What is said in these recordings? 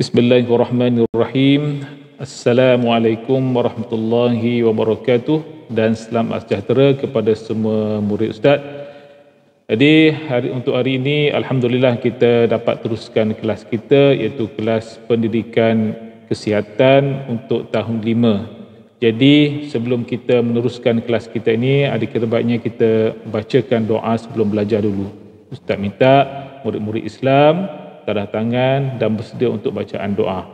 Bismillahirrahmanirrahim. Assalamualaikum warahmatullahi wabarakatuh dan selamat sejahtera kepada semua murid Ustaz. Jadi untuk hari ini alhamdulillah kita dapat teruskan kelas kita, iaitu kelas pendidikan kesihatan untuk tahun 5. Jadi sebelum kita meneruskan kelas kita ini, ada baiknya kita bacakan doa sebelum belajar dulu. Ustaz minta murid-murid Islam tadah tangan dan bersedia untuk bacaan doa.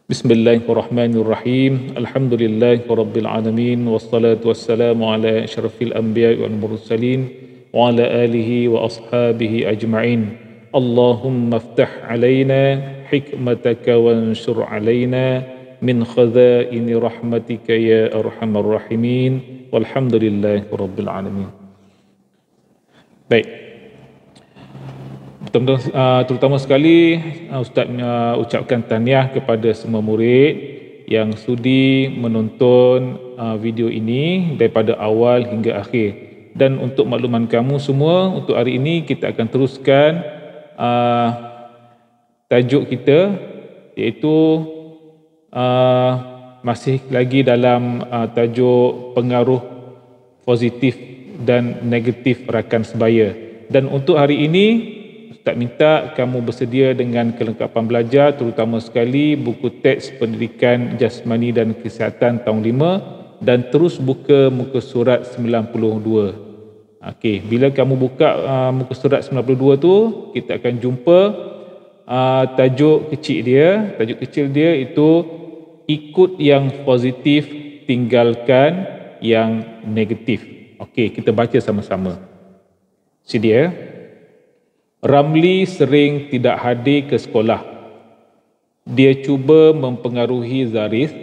Bismillahirrahmanirrahim. Alhamdulillahirabbil alamin wassalatu wassalamu ala asyrafil anbiya'i wal mursalin wa ala alihi wa ashabihi ajma'in. Allahumma iftah alaina hikmataka wansur alaina min khazaini rahmatika ya arhamar rahimin. Walhamdulillahirabbil alamin. Baik. Terutama sekali Ustaz ucapkan tahniah kepada semua murid yang sudi menonton video ini daripada awal hingga akhir. Dan untuk makluman kamu semua, untuk hari ini kita akan teruskan tajuk kita, iaitu masih lagi dalam tajuk pengaruh positif dan negatif rakan sebaya. Dan untuk hari ini Ustaz minta kamu bersedia dengan kelengkapan belajar, terutama sekali buku teks pendidikan jasmani dan kesihatan tahun 5, dan terus buka muka surat 92. Okey, bila kamu buka muka surat 92 tu, kita akan jumpa tajuk kecil dia. Tajuk kecil dia itu ikut yang positif, tinggalkan yang negatif. Okey, kita baca sama-sama. Sedia? Ramli sering tidak hadir ke sekolah. Dia cuba mempengaruhi Zarif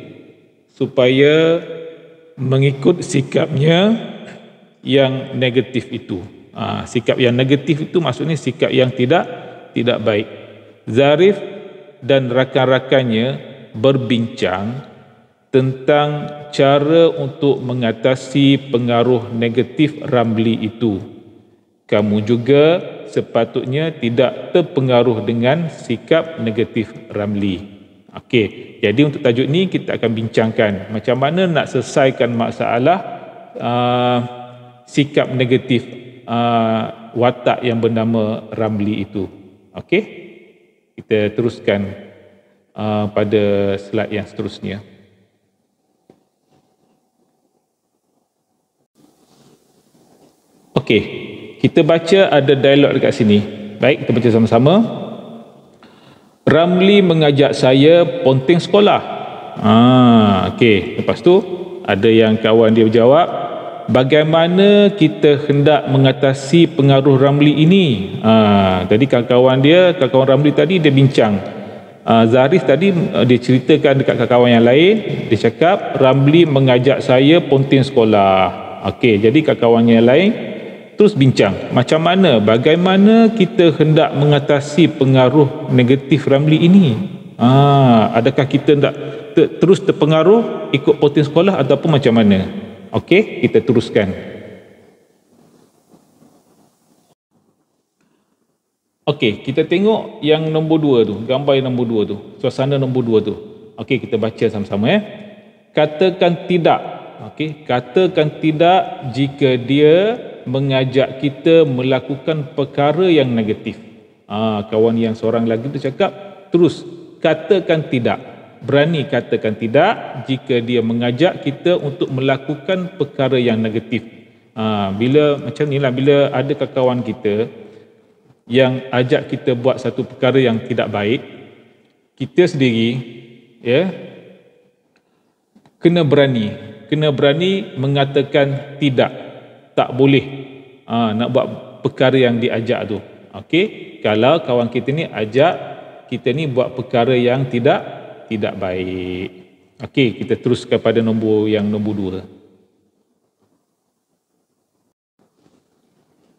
supaya mengikut sikapnya yang negatif itu. Sikap yang negatif itu maksudnya sikap yang tidak baik. Zarif dan rakan-rakannya berbincang tentang cara untuk mengatasi pengaruh negatif Ramli itu. Kamu juga sepatutnya tidak terpengaruh dengan sikap negatif Ramli. Okey, jadi untuk tajuk ni kita akan bincangkan macam mana nak selesaikan masalah sikap negatif watak yang bernama Ramli itu. Okey, kita teruskan pada slide yang seterusnya. Okey, kita baca ada dialog dekat sini. Baik, kita baca sama-sama. Ramli mengajak saya ponting sekolah. Okey, lepas tu ada yang kawan dia berjawab, bagaimana kita hendak mengatasi pengaruh Ramli ini? Tadi kawan Ramli tadi dia bincang. Zarif tadi dia ceritakan dekat kawan yang lain, dia cakap Ramli mengajak saya ponting sekolah. Okey, jadi kawan yang lain terus bincang bagaimana kita hendak mengatasi pengaruh negatif Ramli ini. Adakah kita hendak terus terpengaruh ikut ponting sekolah ataupun macam mana? Okey, kita teruskan. Okey, kita tengok yang nombor 2 tu, gambar yang nombor 2 tu, suasana nombor 2 tu. Okey, kita baca sama-sama ya. Katakan tidak. Okey, katakan tidak jika dia mengajak kita melakukan perkara yang negatif. Kawan yang seorang lagi tu cakap, terus katakan tidak. Berani katakan tidak jika dia mengajak kita untuk melakukan perkara yang negatif. Bila macam ni lah, bila ada kawan kita yang ajak kita buat satu perkara yang tidak baik, kita sendiri kena berani mengatakan tidak. Tak boleh nak buat perkara yang diajak tu. Okey, kalau kawan kita ni ajak kita ni buat perkara yang tidak baik. Okey, kita teruskan pada nombor 2.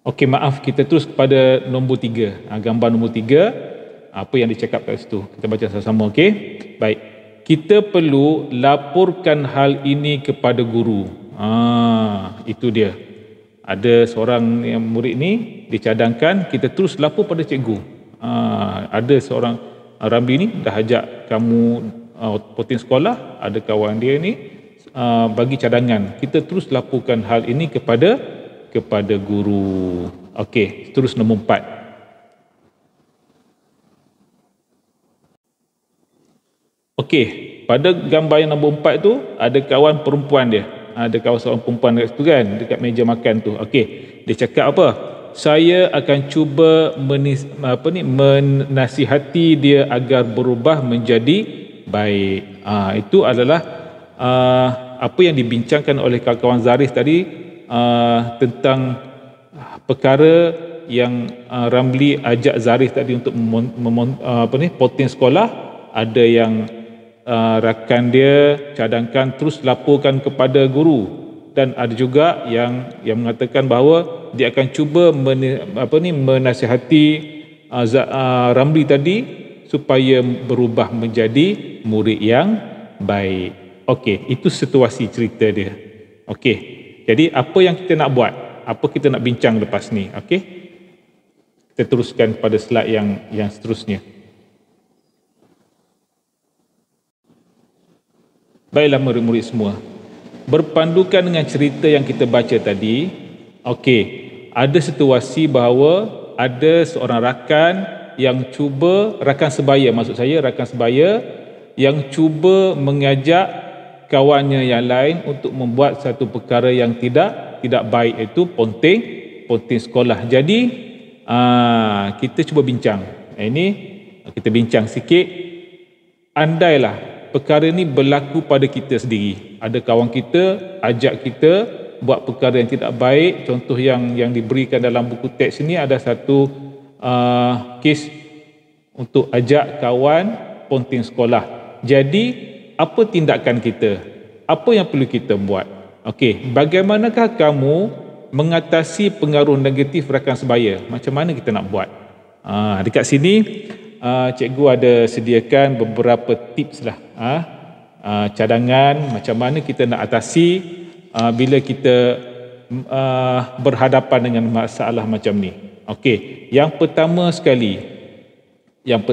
Okey, maaf, kita terus kepada nombor 3. Gambar nombor 3, apa yang dicakap kat situ. Kita baca sama-sama, okey? Baik. Kita perlu laporkan hal ini kepada guru. Itu dia. Ada seorang yang murid ni dicadangkan kita terus lapor pada cikgu. Ada seorang Ramli ni dah ajak kamu poting sekolah, ada kawan dia ni bagi cadangan. Kita terus laporkan hal ini kepada guru. Okey, terus nombor 4. Okey, pada gambar yang nombor 4 tu ada kawan perempuan dia. Ada kawan seorang perempuan dekat situ kan, dekat meja makan tu. Okey, dia cakap apa? Saya akan cuba menasihati dia agar berubah menjadi baik. Itu adalah apa yang dibincangkan oleh kawan-kawan Zaris tadi tentang perkara yang Ramli ajak Zaris tadi untuk poting sekolah. Ada yang rakan dia cadangkan terus laporkan kepada guru, dan ada juga yang mengatakan bahawa dia akan cuba menasihati Ramli tadi supaya berubah menjadi murid yang baik. Okey, itu situasi cerita dia. Okey, jadi apa yang kita nak buat? Apa kita nak bincang lepas ni? Okey, kita teruskan pada slide yang seterusnya. Baiklah murid-murid semua, berpandukan dengan cerita yang kita baca tadi, okey, ada situasi bahawa ada seorang rakan yang cuba, rakan sebaya yang cuba mengajak kawannya yang lain untuk membuat satu perkara yang tidak baik, itu poting sekolah. Jadi kita cuba bincang. Ini kita bincang sikit. Andailah perkara ini berlaku pada kita sendiri, ada kawan kita ajak kita buat perkara yang tidak baik. Contoh yang diberikan dalam buku teks ini ada satu kes untuk ajak kawan poting sekolah. Jadi apa tindakan kita? Apa yang perlu kita buat? Okey, bagaimanakah kamu mengatasi pengaruh negatif rakan sebaya? Macam mana kita nak buat? Dekat sini cikgu ada sediakan beberapa tips lah, cadangan macam mana kita nak atasi bila kita berhadapan dengan masalah macam ni. Okey, yang pertama sekali, yang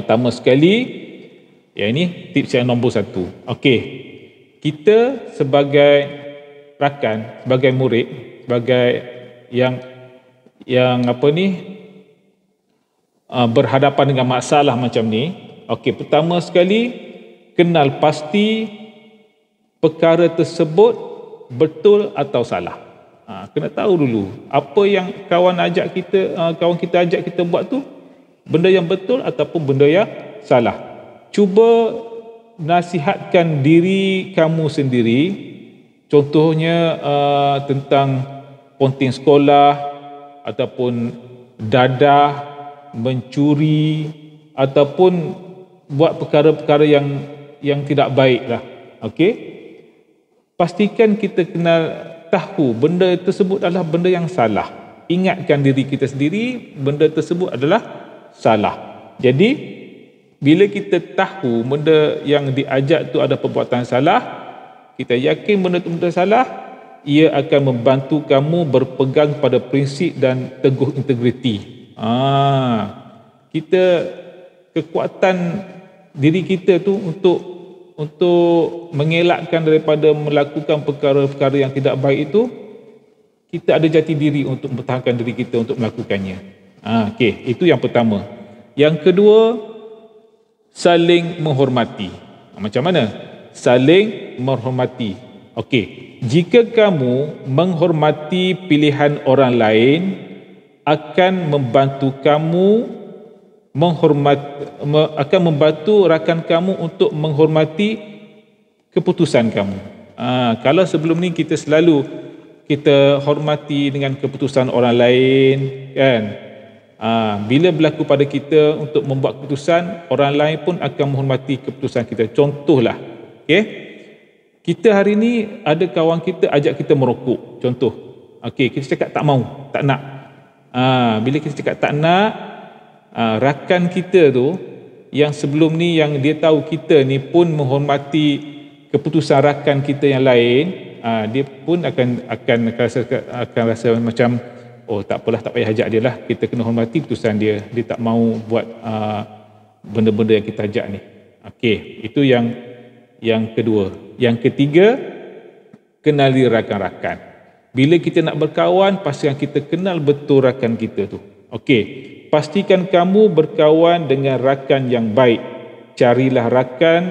ini tips yang nombor 1. Okey, kita sebagai rakan, sebagai murid, sebagai yang berhadapan dengan masalah macam ni. Okey, pertama sekali kenal pasti perkara tersebut betul atau salah. Kena tahu dulu apa yang kawan kita ajak kita buat tu benda yang betul ataupun benda yang salah. Cuba nasihatkan diri kamu sendiri. Contohnya tentang poting sekolah ataupun dadah, mencuri ataupun buat perkara-perkara yang tidak baik lah. Okey, pastikan kita tahu benda tersebut adalah benda yang salah. Ingatkan diri kita sendiri benda tersebut adalah salah. Jadi bila kita tahu benda yang diajak tu ada perbuatan salah, kita yakin benda itu benda salah, ia akan membantu kamu berpegang pada prinsip dan teguh integriti. Kita kekuatan diri kita tu untuk mengelakkan daripada melakukan perkara-perkara yang tidak baik itu, kita ada jati diri untuk mempertahankan diri kita untuk melakukannya. Okey, itu yang pertama. Yang kedua, saling menghormati. Macam mana? Saling menghormati. Okey, jika kamu menghormati pilihan orang lain, akan membantu kamu akan membantu rakan kamu untuk menghormati keputusan kamu. Kalau sebelum ni kita selalu hormati dengan keputusan orang lain, kan? Bila berlaku pada kita untuk membuat keputusan, orang lain pun akan menghormati keputusan kita. Contohlah, okey, kita hari ni ada kawan kita ajak kita merokok. Contoh, okey, kita cakap tak mau, tak nak. Bila kita cakap tak nak, rakan kita tu yang sebelum ni yang dia tahu kita ni pun menghormati keputusan rakan kita yang lain, dia pun akan rasa macam, oh tak apalah, tak payah ajak dia lah, kita kena hormati keputusan dia. Dia tak mau buat benda-benda yang kita ajak ni. Okey, itu yang kedua. Yang ketiga, kenali rakan-rakan. Bila kita nak berkawan, pastikan kita kenal betul rakan kita tu. Okey, pastikan kamu berkawan dengan rakan yang baik. Carilah rakan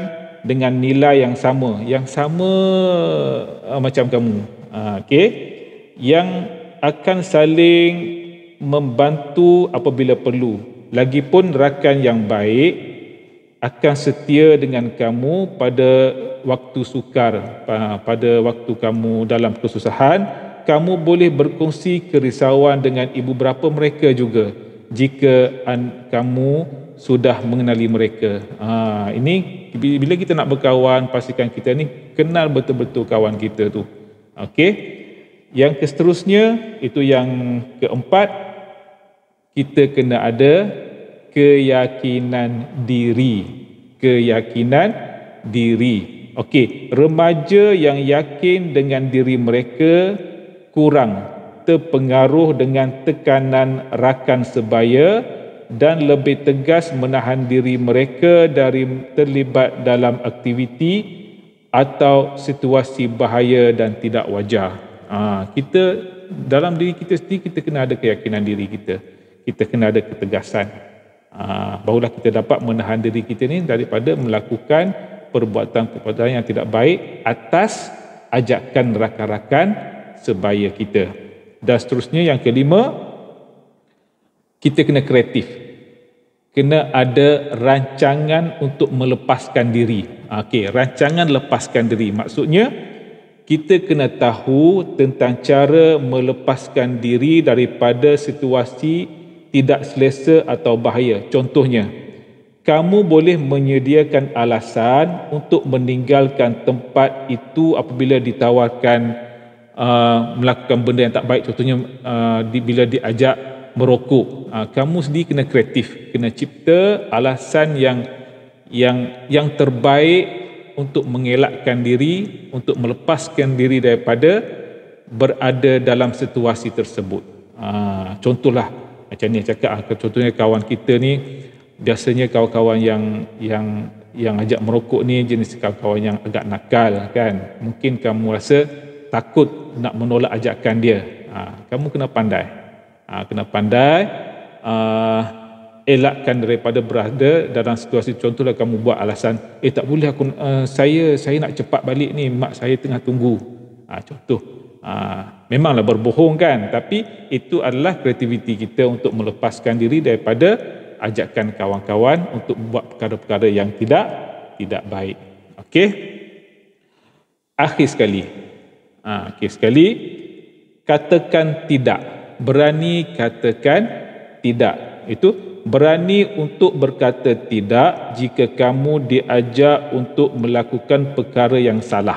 dengan nilai yang sama macam kamu. Okey, yang akan saling membantu apabila perlu. Lagipun rakan yang baik akan setia dengan kamu pada waktu sukar, pada waktu kamu dalam kesusahan. Kamu boleh berkongsi kerisauan dengan ibu bapa mereka juga jika kamu sudah mengenali mereka. Ini bila kita nak berkawan, pastikan kita ni kenal betul-betul kawan kita tu. Okey. Yang seterusnya, itu yang keempat, kita kena ada keyakinan diri. Keyakinan diri. Okey, remaja yang yakin dengan diri mereka kurang terpengaruh dengan tekanan rakan sebaya dan lebih tegas menahan diri mereka dari terlibat dalam aktiviti atau situasi bahaya dan tidak wajar. Kita dalam diri kita sendiri, kita kena ada keyakinan diri kita. Kita kena ada ketegasan. Barulah kita dapat menahan diri kita ni daripada melakukan perbuatan-perbuatan yang tidak baik atas ajakan rakan-rakan sebaya kita. Dan seterusnya, yang kelima, kita kena kreatif. Kena ada rancangan untuk melepaskan diri. Okey, rancangan lepaskan diri. Maksudnya, kita kena tahu tentang cara melepaskan diri daripada situasi tidak selesa atau bahaya. Contohnya, kamu boleh menyediakan alasan untuk meninggalkan tempat itu apabila ditawarkan melakukan benda yang tak baik. Contohnya, bila diajak merokok. Kamu sendiri kena kreatif, kena cipta alasan yang terbaik untuk mengelakkan diri, untuk melepaskan diri daripada berada dalam situasi tersebut. Contohlah macam ni cakap, contohnya kawan kita ni, biasanya kawan-kawan yang ajak merokok ni jenis kawan-kawan yang agak nakal kan. Mungkin kamu rasa takut nak menolak ajakan dia. Kamu kena pandai. Elakkan daripada berada dalam situasi. Contohlah kamu buat alasan, tak boleh aku, saya nak cepat balik ni, mak saya tengah tunggu. Contoh. Memanglah berbohong kan, tapi itu adalah kreativiti kita untuk melepaskan diri daripada ajakan kawan-kawan untuk buat perkara-perkara yang tidak baik. Okey. Akhir sekali, katakan tidak. Berani katakan tidak. Itu berani untuk berkata tidak jika kamu diajak untuk melakukan perkara yang salah.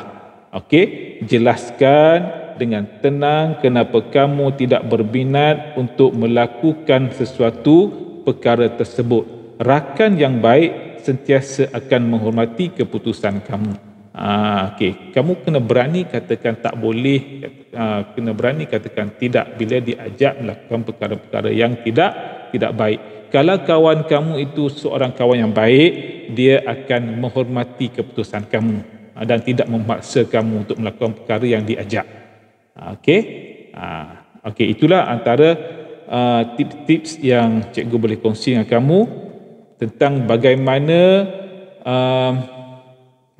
Okey, jelaskan dengan tenang kenapa kamu tidak berminat untuk melakukan sesuatu perkara tersebut. Rakan yang baik sentiasa akan menghormati keputusan kamu. Okey, kamu kena berani katakan tak boleh, kena berani katakan tidak bila diajak melakukan perkara-perkara yang tidak baik. Kalau kawan kamu itu seorang kawan yang baik, dia akan menghormati keputusan kamu dan tidak memaksa kamu untuk melakukan perkara yang diajak. Okey, itulah antara tips-tips yang cikgu boleh kongsi dengan kamu tentang bagaimana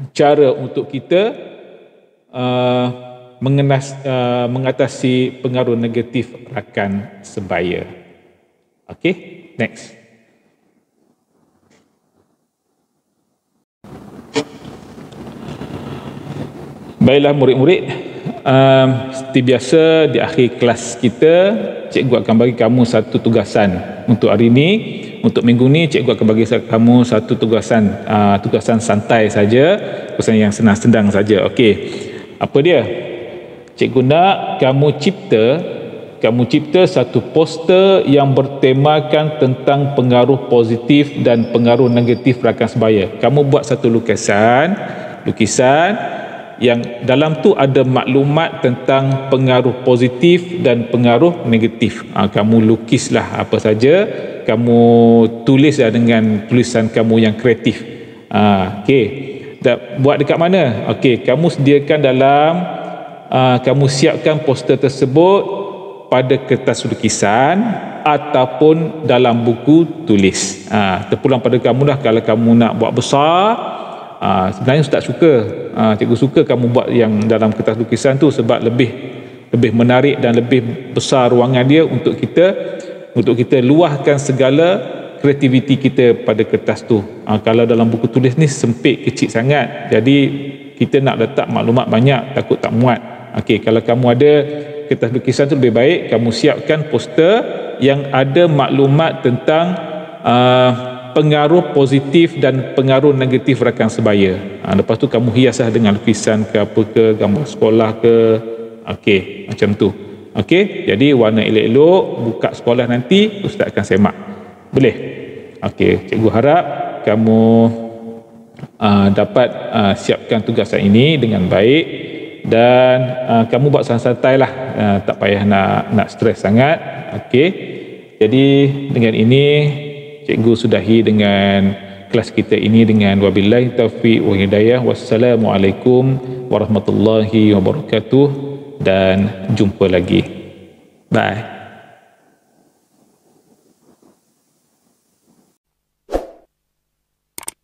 cara untuk kita mengatasi pengaruh negatif rakan sebaya. Okey. Next. Baiklah murid-murid, seperti biasa di akhir kelas kita, cikgu akan bagi kamu satu tugasan untuk hari ini. Untuk minggu ni cikgu akan bagi kamu satu tugasan santai saja, tugasan yang senang-senang saja. Okey. Apa dia? Cikgu nak kamu cipta satu poster yang bertemakan tentang pengaruh positif dan pengaruh negatif rakan sebaya. Kamu buat satu lukisan, yang dalam tu ada maklumat tentang pengaruh positif dan pengaruh negatif. Kamu lukislah apa saja, kamu tulislah dengan tulisan kamu yang kreatif. Okey. Buat dekat mana? Okey, kamu sediakan dalam kamu siapkan poster tersebut pada kertas lukisan ataupun dalam buku tulis. Terpulang pada kamu lah. Kalau kamu nak buat besar, sebenarnya Ustaz suka, cikgu suka kamu buat yang dalam kertas lukisan tu, sebab lebih menarik dan lebih besar ruangan dia untuk kita luahkan segala kreativiti kita pada kertas tu. Kalau dalam buku tulis ni sempit, kecil sangat, jadi kita nak letak maklumat banyak, takut tak muat. Okey, kalau kamu ada kertas lukisan tu lebih baik kamu siapkan poster yang ada maklumat tentang pengaruh positif dan pengaruh negatif rakan sebaya. Lepas tu kamu hiaslah dengan lukisan ke apa ke, gambar sekolah ke. Okey, macam tu. Okey, jadi warna elok-elok, buka sekolah nanti Ustaz akan semak. Boleh? Okey, cikgu harap kamu dapat siapkan tugasan ini dengan baik, dan kamu buat santai-santai lah, tak payah nak stres sangat. Okey, jadi dengan ini cikgu sudahi dengan kelas kita ini dengan wabillahi taufiq wa hidayah. Wassalamualaikum warahmatullahi wabarakatuh, dan jumpa lagi. Bye.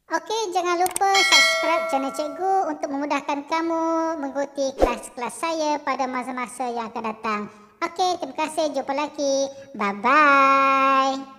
Okey, jangan lupa subscribe channel cikgu untuk memudahkan kamu mengikuti kelas-kelas saya pada masa-masa yang akan datang. Okey, terima kasih. Jumpa lagi. Bye-bye.